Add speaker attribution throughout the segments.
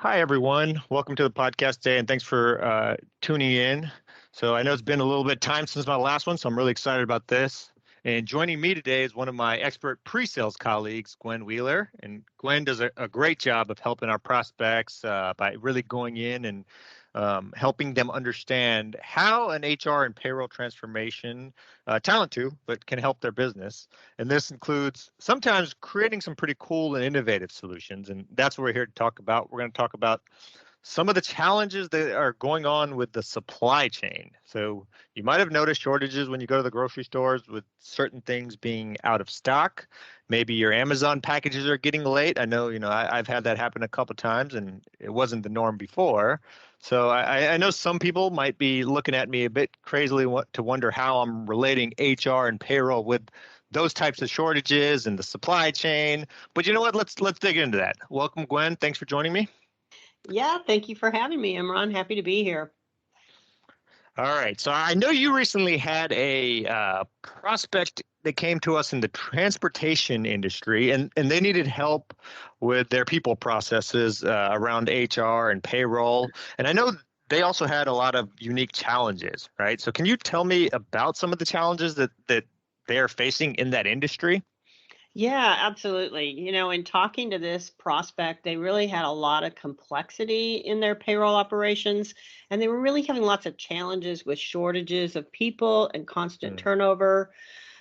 Speaker 1: Hi, everyone. Welcome to the podcast today, and thanks for tuning in. So I know it's been a little bit time since my last one, so I'm really excited about this. And joining me today is one of my expert pre-sales colleagues, Gwen Wheeler. And Gwen does a great job of helping our prospects by really going in and helping them understand how an HR and payroll transformation, talent too, but can help their business. And this includes sometimes creating some pretty cool and innovative solutions. And that's what we're here to talk about. We're going to talk about some of the challenges that are going on with the supply chain. So you might have noticed shortages when you go to the grocery stores with certain things being out of stock. Maybe your Amazon packages are getting late. I know, I've had that happen a couple times and it wasn't the norm before. So I know some people might be looking at me a bit crazily to wonder how I'm relating HR and payroll with those types of shortages and the supply chain. But you know what? Let's dig into that. Welcome, Gwen. Thanks for joining me.
Speaker 2: Yeah, thank you for having me, Imran. Happy to be here.
Speaker 1: All right. So I know you recently had a prospect that came to us in the transportation industry, and they needed help with their people processes around HR and payroll. And I know they also had a lot of unique challenges, right? So can you tell me about some of the challenges that they are facing in that industry?
Speaker 2: Yeah, absolutely. In talking to this prospect, they really had a lot of complexity in their payroll operations, and they were really having lots of challenges with shortages of people and constant
Speaker 1: Mm,
Speaker 2: turnover.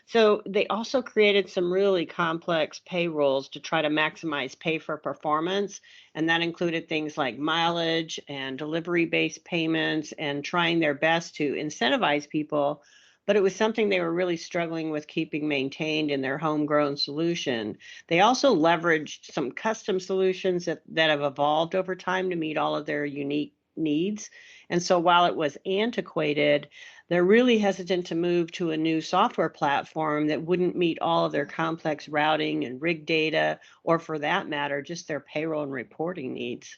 Speaker 2: So they also created some really complex payrolls to try to maximize pay for performance. And that included things like mileage and delivery based payments and trying their best to incentivize people. But it was something they were really struggling with keeping maintained in their homegrown solution. They also leveraged some custom solutions that have evolved over time to meet all of their unique needs. And so while it was antiquated, they're really hesitant to move to a new software platform that wouldn't meet all of their complex routing and rig data, or for that matter, just their payroll and reporting needs.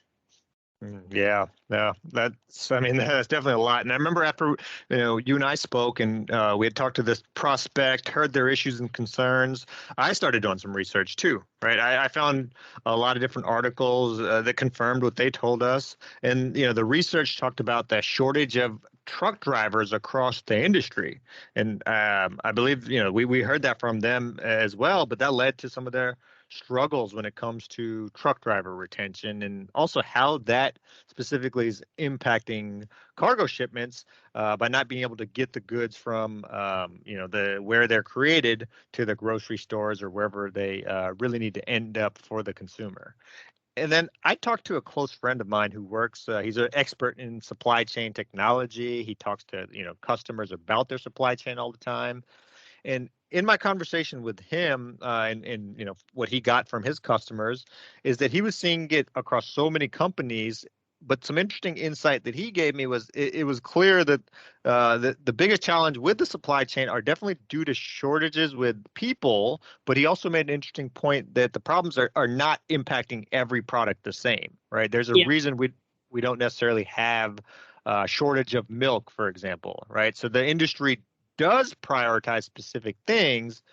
Speaker 1: Yeah, yeah, I mean, that's definitely a lot. And I remember after, you and I spoke and we had talked to this prospect, heard their issues and concerns. I started doing some research too, right? I found a lot of different articles that confirmed what they told us. And, the research talked about the shortage of truck drivers across the industry. And I believe, we heard that from them as well, but that led to some of their struggles when it comes to truck driver retention and also how that specifically is impacting cargo shipments by not being able to get the goods from the where they're created to the grocery stores or wherever they really need to end up for the consumer. And then I talked to a close friend of mine who works. He's an expert in supply chain technology. He talks to customers about their supply chain all the time. And in my conversation with him, and what he got from his customers is that he was seeing it across so many companies. But some interesting insight that he gave me was it was clear that the biggest challenge with the supply chain are definitely due to shortages with people. But he also made an interesting point that the problems are not impacting every product the same, right? There's a
Speaker 2: Yeah.
Speaker 1: reason we don't necessarily have shortage of milk, for example, right? So the industry does prioritize specific things,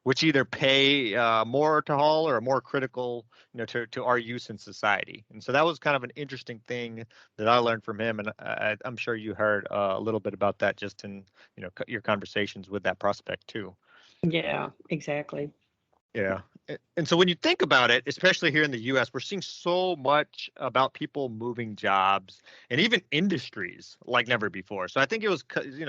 Speaker 1: which either pay more to haul or are more critical, to our use in society. And so that was kind of an interesting thing that I learned from him, and I'm sure you heard a little bit about that just in your conversations with that prospect too.
Speaker 2: Yeah, exactly.
Speaker 1: Yeah. And so when you think about it, especially here in the US, we're seeing so much about people moving jobs and even industries like never before. So I think it was,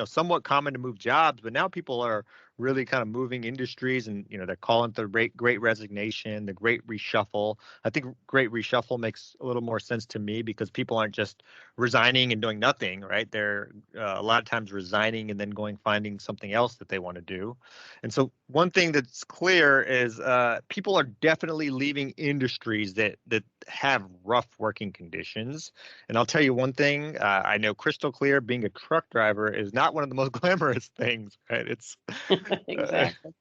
Speaker 1: somewhat common to move jobs, but now people are really kind of moving industries and, they're calling it the great resignation, the great reshuffle. I think great reshuffle makes a little more sense to me because people aren't just resigning and doing nothing, right? They're a lot of times resigning and then going finding something else that they want to do. And so one thing that's clear is people are definitely leaving industries that have rough working conditions. And I'll tell you one thing, I know crystal clear, being a truck driver is not one of the most glamorous things, right? It's uh,
Speaker 2: Exactly.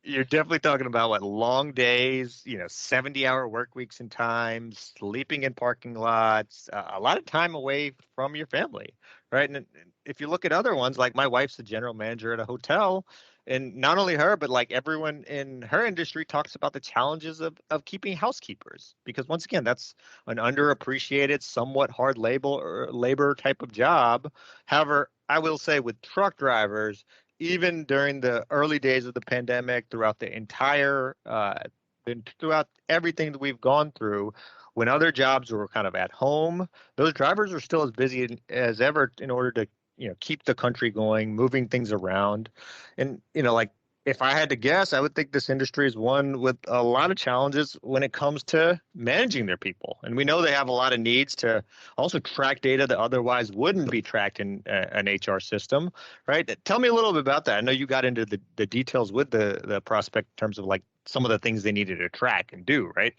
Speaker 1: you're definitely talking about what long days, 70-hour work weeks and times, sleeping in parking lots, a lot of time away from your family, right? And if you look at other ones, like my wife's the general manager at a hotel, And not only her, but like everyone in her industry talks about the challenges of keeping housekeepers, because once again, that's an underappreciated, somewhat hard labor type of job. However, I will say with truck drivers, even during the early days of the pandemic, throughout the entire throughout everything that we've gone through, when other jobs were kind of at home, those drivers are still as busy as ever in order to, keep the country going, moving things around. And, like if I had to guess, I would think this industry is one with a lot of challenges when it comes to managing their people. And we know they have a lot of needs to also track data that otherwise wouldn't be tracked in an HR system, right? Tell me a little bit about that. I know you got into the details with the prospect in terms of like some of the things they needed to track and do, right?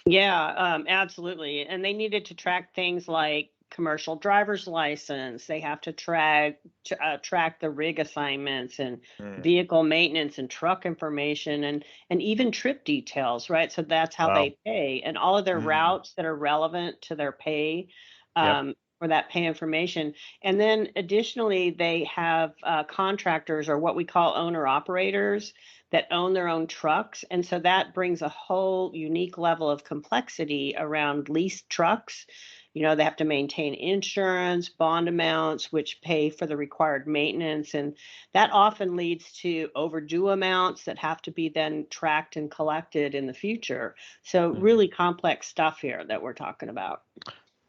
Speaker 2: Yeah, absolutely. And they needed to track things like commercial driver's license. They have to track the rig assignments and
Speaker 1: Mm.
Speaker 2: vehicle maintenance and truck information and even trip details, right? So that's how
Speaker 1: Wow.
Speaker 2: they pay and all of their
Speaker 1: Mm.
Speaker 2: routes that are relevant to their pay.
Speaker 1: Yep.
Speaker 2: For that pay information. And then additionally, they have contractors or what we call owner operators that own their own trucks. And so that brings a whole unique level of complexity around leased trucks. They have to maintain insurance, bond amounts, which pay for the required maintenance. And that often leads to overdue amounts that have to be then tracked and collected in the future. So,
Speaker 1: Mm.
Speaker 2: really complex stuff here that we're talking about.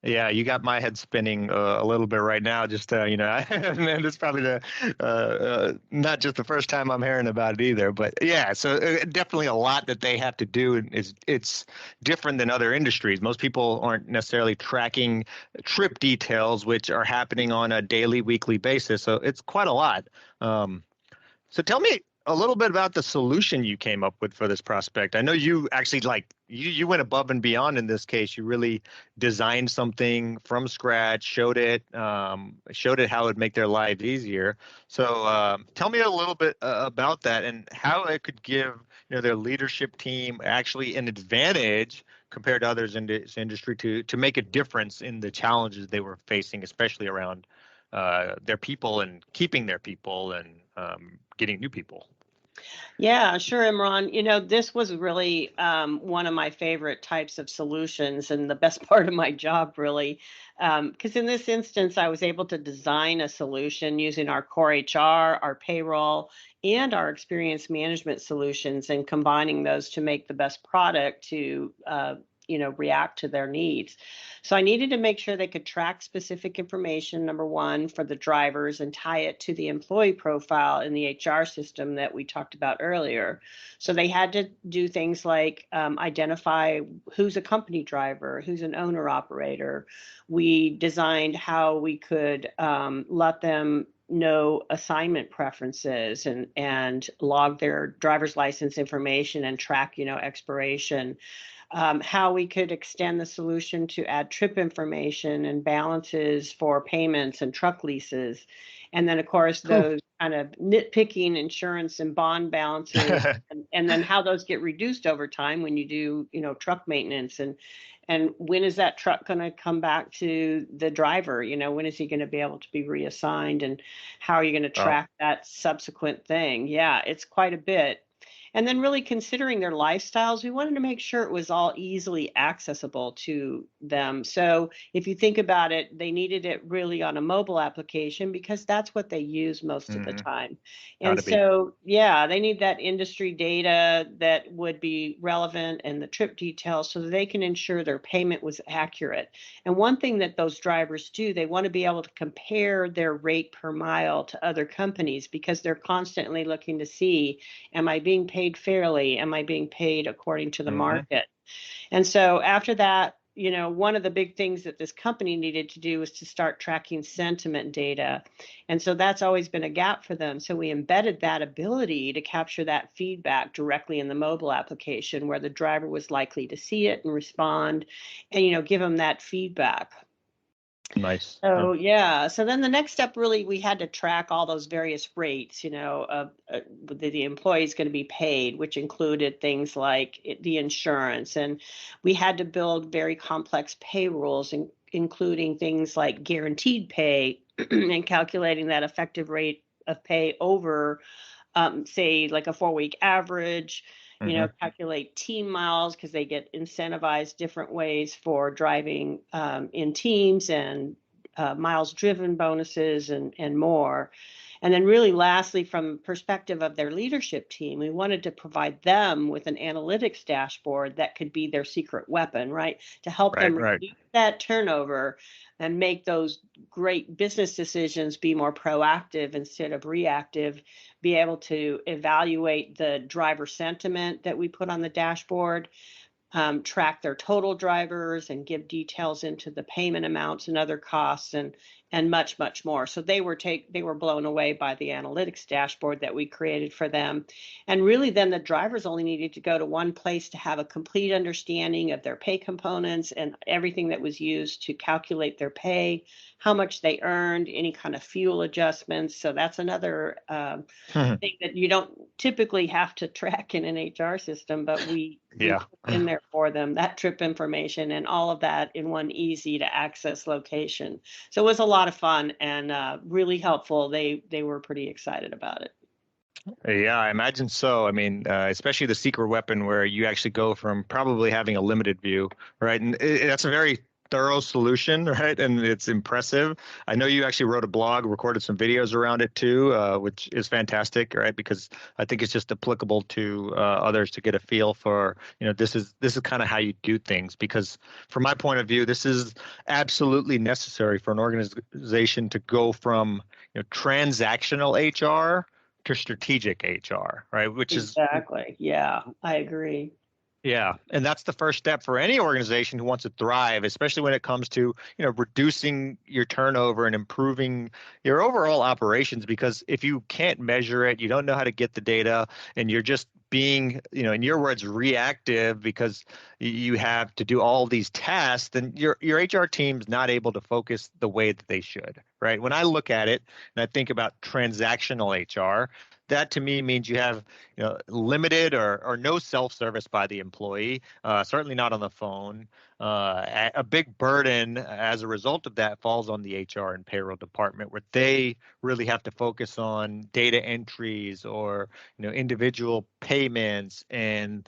Speaker 1: Yeah, you got my head spinning a little bit right now. Just man, it's probably the not just the first time I'm hearing about it either. But yeah, so definitely a lot that they have to do. And it's different than other industries. Most people aren't necessarily tracking trip details, which are happening on a daily, weekly basis. So it's quite a lot. So tell me a little bit about the solution you came up with for this prospect. I know you actually like you went above and beyond in this case. You really designed something from scratch, showed it how it would make their lives easier. So tell me a little bit about that and how it could give their leadership team actually an advantage compared to others in this industry to make a difference in the challenges they were facing, especially around their people and keeping their people and getting new people.
Speaker 2: Yeah, sure, Imran. This was really one of my favorite types of solutions and the best part of my job, really. Because in this instance, I was able to design a solution using our core HR, our payroll, and our experience management solutions and combining those to make the best product to react to their needs. So I needed to make sure they could track specific information, number one, for the drivers and tie it to the employee profile in the HR system that we talked about earlier. So they had to do things like identify who's a company driver, who's an owner operator. We designed how we could let them know assignment preferences and log their driver's license information and track expiration, how we could extend the solution to add trip information and balances for payments and truck leases. And then, of course,
Speaker 1: Cool.
Speaker 2: those kind of nitpicking insurance and bond balances, and then how those get reduced over time when you do, truck maintenance. And when is that truck going to come back to the driver? When is he going to be able to be reassigned? And how are you going to
Speaker 1: Wow.
Speaker 2: track that subsequent thing? Yeah, it's quite a bit. And then really considering their lifestyles, we wanted to make sure it was all easily accessible to them. So if you think about it, they needed it really on a mobile application because that's what they use most of the
Speaker 1: Hmm.
Speaker 2: time. And
Speaker 1: Gotta be.
Speaker 2: so, yeah, they need that industry data that would be relevant and the trip details so that they can ensure their payment was accurate. And one thing that those drivers do, they want to be able to compare their rate per mile to other companies because they're constantly looking to see, am I being paid fairly? Am I being paid according to the
Speaker 1: Hmm.
Speaker 2: market? And so after that, one of the big things that this company needed to do was to start tracking sentiment data. And so that's always been a gap for them. So we embedded that ability to capture that feedback directly in the mobile application where the driver was likely to see it and respond and, give them that feedback.
Speaker 1: Nice. Huh.
Speaker 2: So yeah, so then the next step really we had to track all those various rates, of the employee's going to be paid, which included things like the insurance, and we had to build very complex pay rules, including things like guaranteed pay and calculating that effective rate of pay over say like a 4-week average,
Speaker 1: Hmm.
Speaker 2: calculate team miles because they get incentivized different ways for driving in teams, and miles driven bonuses and more. And then really lastly, from perspective of their leadership team, we wanted to provide them with an analytics dashboard that could be their secret weapon, right? To help
Speaker 1: Right,
Speaker 2: them
Speaker 1: right.
Speaker 2: reduce that turnover and make those great business decisions be more proactive instead of reactive, be able to evaluate the driver sentiment that we put on the dashboard, track their total drivers, and give details into the payment amounts and other costs, and much more. So they were blown away by the analytics dashboard that we created for them. And really then the drivers only needed to go to one place to have a complete understanding of their pay components and everything that was used to calculate their pay, how much they earned, any kind of fuel adjustments. So that's another thing that you don't typically have to track in an HR system, but we
Speaker 1: Yeah.
Speaker 2: put in there for them that trip information and all of that in one easy to access location. So it was a lot of fun and really helpful. They were pretty excited about it.
Speaker 1: Yeah, I imagine so. I mean, especially the secret weapon where you actually go from probably having a limited view, right? And that's a very thorough solution, right? And it's impressive. I know you actually wrote a blog, recorded some videos around it too, which is fantastic, right? Because I think it's just applicable to others to get a feel for, this is kind of how you do things. Because from my point of view, this is absolutely necessary for an organization to go from, transactional HR to strategic HR, right? Which is,
Speaker 2: Exactly. Yeah, I agree.
Speaker 1: yeah, and that's the first step for any organization who wants to thrive, especially when it comes to, reducing your turnover and improving your overall operations. Because if you can't measure it, you don't know how to get the data, and you're just being, in your words, reactive because you have to do all these tasks, then your HR team's not able to focus the way that they should, right? When I look at it and I think about transactional HR, that to me means you have, limited or no self-service by the employee, certainly not on the phone. A big burden as a result of that falls on the HR and payroll department, where they really have to focus on data entries or, individual payments, and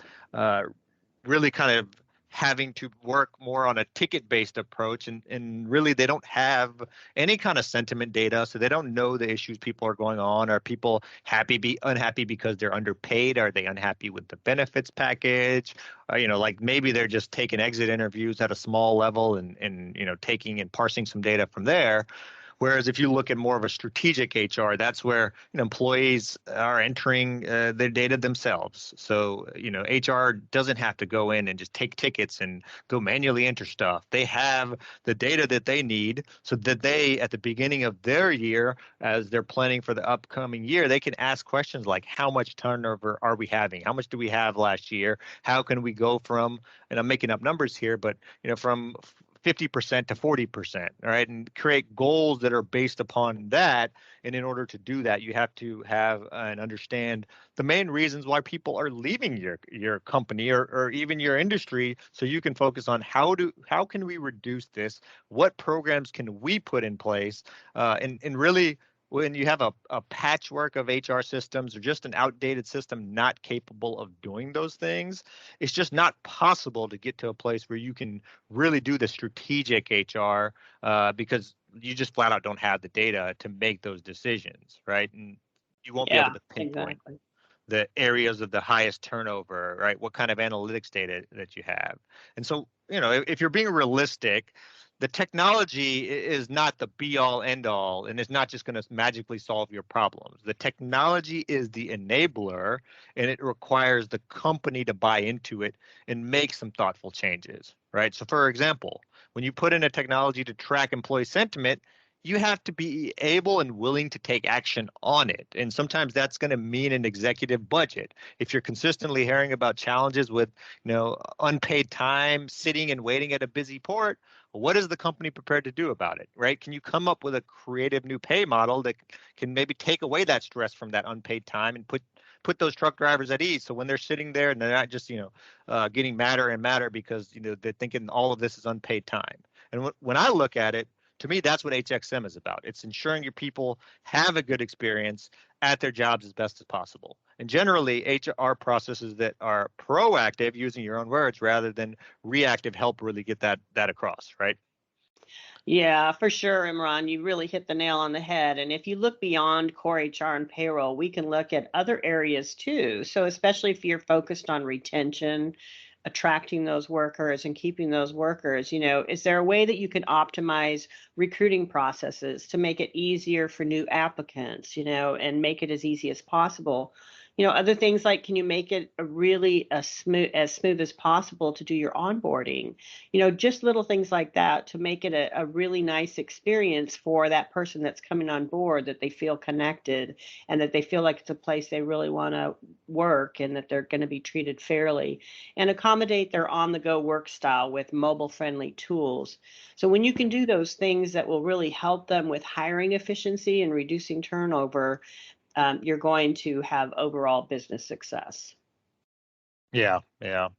Speaker 1: really kind of having to work more on a ticket-based approach, and really they don't have any kind of sentiment data, so they don't know the issues people are going on. Are people unhappy because they're underpaid? Are they unhappy with the benefits package? Like maybe they're just taking exit interviews at a small level, and taking and parsing some data from there. Whereas if you look at more of a strategic HR, that's where, employees are entering their data themselves. So, HR doesn't have to go in and just take tickets and go manually enter stuff. They have the data that they need so that they, at the beginning of their year, as they're planning for the upcoming year, they can ask questions like, how much turnover are we having? How much do we have last year? How can we go from, and I'm making up numbers here, but, from 50% to 40%, all right, and create goals that are based upon that. And in order to do that, you have to have and understand the main reasons why people are leaving your company, or even your industry, so you can focus on how can we reduce this, what programs can we put in place, and really, when you have a patchwork of HR systems or just an outdated system not capable of doing those things, it's just not possible to get to a place where you can really do the strategic HR, because you just flat out don't have the data to make those decisions, right? And you won't be able
Speaker 2: Yeah,
Speaker 1: to pinpoint
Speaker 2: exactly.
Speaker 1: the areas of the highest turnover, right? What kind of analytics data that you have. And so, if you're being realistic, the technology is not the be all end all, and it's not just going to magically solve your problems. The technology is the enabler, and it requires the company to buy into it and make some thoughtful changes, right? So, for example, when you put in a technology to track employee sentiment, you have to be able and willing to take action on it. And sometimes that's going to mean an executive budget. If you're consistently hearing about challenges with, unpaid time, sitting and waiting at a busy port, what is the company prepared to do about it, right? Can you come up with a creative new pay model that can maybe take away that stress from that unpaid time and put those truck drivers at ease, so when they're sitting there and they're not just, getting madder and madder because, they're thinking all of this is unpaid time. And when I look at it, to me, that's what HXM is about. It's ensuring your people have a good experience at their jobs as best as possible. And generally, HR processes that are proactive, using your own words, rather than reactive, help really get that across, right?
Speaker 2: Yeah, for sure, Imran. You really hit the nail on the head. And if you look beyond core HR and payroll, we can look at other areas too. So, especially if you're focused on retention, attracting those workers and keeping those workers, is there a way that you can optimize recruiting processes to make it easier for new applicants, and make it as easy as possible? Other things like, can you make it as smooth as possible to do your onboarding? Just little things like that to make it a really nice experience for that person that's coming on board, that they feel connected and that they feel like it's a place they really want to work and that they're going to be treated fairly, and accommodate their on the go work style with mobile friendly tools. So when you can do those things that will really help them with hiring efficiency and reducing turnover, you're going to have overall business success.
Speaker 1: Yeah,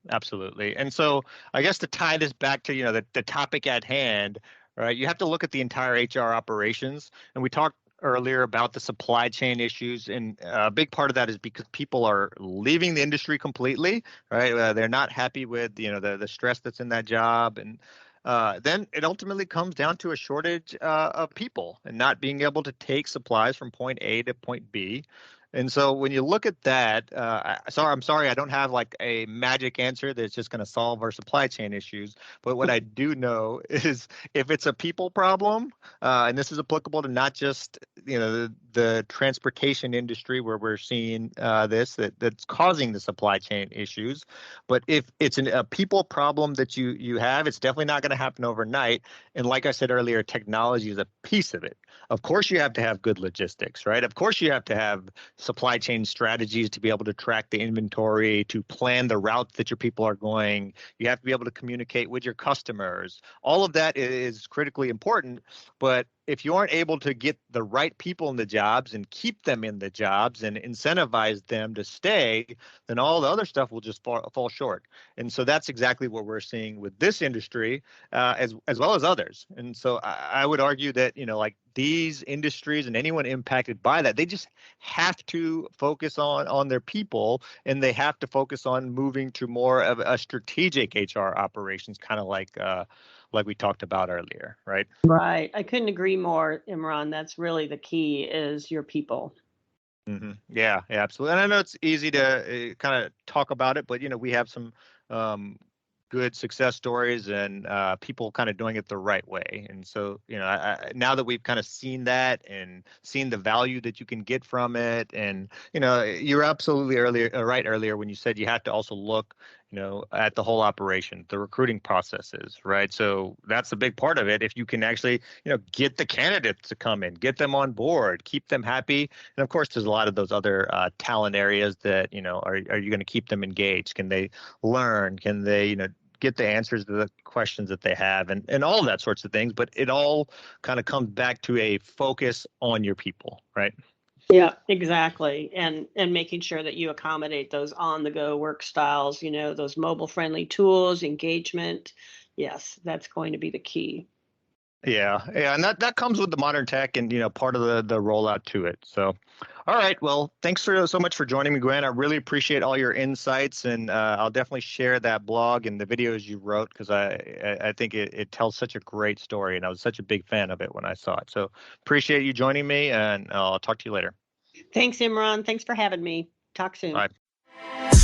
Speaker 1: absolutely. And so I guess to tie this back to, the topic at hand, right? You have to look at the entire HR operations. And we talked earlier about the supply chain issues. And a big part of that is because people are leaving the industry completely, right? They're not happy with, the stress that's in that job. And then it ultimately comes down to a shortage of people and not being able to take supplies from point A to point B. And so when you look at that, I'm sorry, I don't have like a magic answer that's just going to solve our supply chain issues. But what I do know is if it's a people problem, and this is applicable to not just the transportation industry where we're seeing that's causing the supply chain issues, but if it's a people problem that you have, it's definitely not going to happen overnight. And like I said earlier, technology is a piece of it. Of course, you have to have good logistics, right? Of course, you have to have supply chain strategies to be able to track the inventory, to plan the routes that your people are going. You have to be able to communicate with your customers. All of that is critically important. But if you aren't able to get the right people in the jobs and keep them in the jobs and incentivize them to stay, then all the other stuff will just fall short. And so that's exactly what we're seeing with this industry, as well as others. And so I would argue that, like these industries and anyone impacted by that, they just have to focus on their people, and they have to focus on moving to more of a strategic HR operations, kind of like we talked about earlier, right?
Speaker 2: Right. I couldn't agree more, Imran. That's really the key, is your people.
Speaker 1: Yeah, absolutely. And I know it's easy to kind of talk about it, but we have some um, good success stories and people kind of doing it the right way. And so, now that we've kind of seen that and seen the value that you can get from it, and you're absolutely right earlier when you said you have to also look, at the whole operation, the recruiting processes, right? So that's a big part of it. If you can actually, get the candidates to come in, get them on board, keep them happy. And of course, there's a lot of those other talent areas that, are you going to keep them engaged? Can they learn? Can they, get the answers to the questions that they have, and all of that sorts of things? But it all kind of comes back to a focus on your people, right?
Speaker 2: Yeah, exactly. And making sure that you accommodate those on the go work styles, those mobile friendly tools, engagement. Yes, that's going to be the key.
Speaker 1: Yeah, and that comes with the modern tech and part of the rollout to it. So, all right, well, thanks so much for joining me, Gwen. I really appreciate all your insights, and I'll definitely share that blog and the videos you wrote, because I think it tells such a great story, and I was such a big fan of it when I saw it. So appreciate you joining me, and I'll talk to you later.
Speaker 2: Thanks, Imran. Thanks for having me. Talk soon.
Speaker 1: Bye.